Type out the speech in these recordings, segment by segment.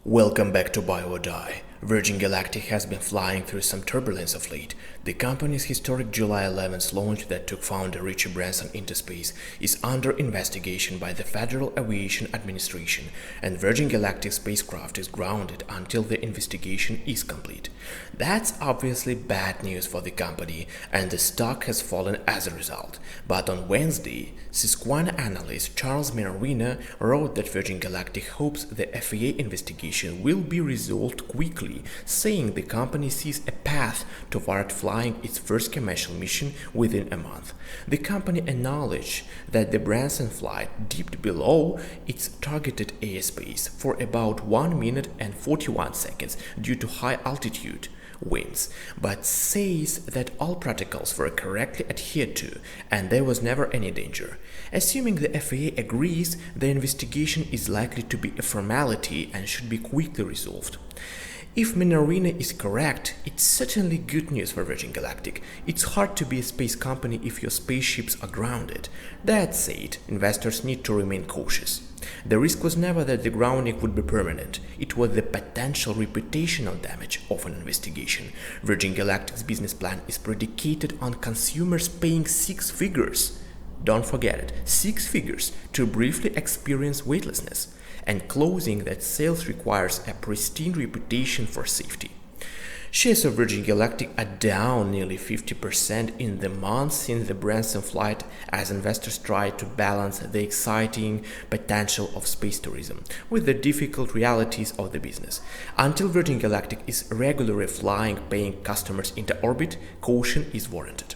Welcome back to Buy or Die. Virgin Galactic has been flying through some turbulence of late. The company's historic July 11th launch that took founder Richie Branson into space is under investigation by the Federal Aviation Administration, and Virgin Galactic spacecraft is grounded until the investigation is complete. That's obviously bad news for the company, and the stock has fallen as a result. But on Wednesday, Susquehanna analyst Charles Minervini wrote that Virgin Galactic hopes the FAA investigation will be resolved quickly, saying the company sees a path toward flying its first commercial mission within a month. The company acknowledged that the Branson flight dipped below its targeted airspace for about 1 minute and 41 seconds due to high altitude winds, but says that all protocols were correctly adhered to and there was never any danger. Assuming the FAA agrees, the investigation is likely to be a formality and should be quickly resolved. If Minervini is correct, it's certainly good news for Virgin Galactic. It's hard to be a space company if your spaceships are grounded. That said, investors need to remain cautious. The risk was never that the grounding would be permanent. It was the potential reputational damage of an investigation. Virgin Galactic's business plan is predicated on consumers paying 6 figures. Don't forget it, 6 figures to briefly experience weightlessness, and closing that sales requires a pristine reputation for safety. Shares of Virgin Galactic are down nearly 50% in the month since the Branson flight, as investors try to balance the exciting potential of space tourism with the difficult realities of the business. Until Virgin Galactic is regularly flying paying customers into orbit, caution is warranted.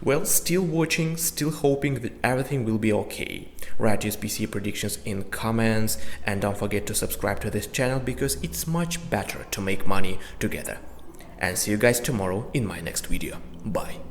Well, still watching, still hoping that everything will be okay. Write your SPCE predictions in comments and don't forget to subscribe to this channel because it's much better to make money together. And see you guys tomorrow in my next video. Bye.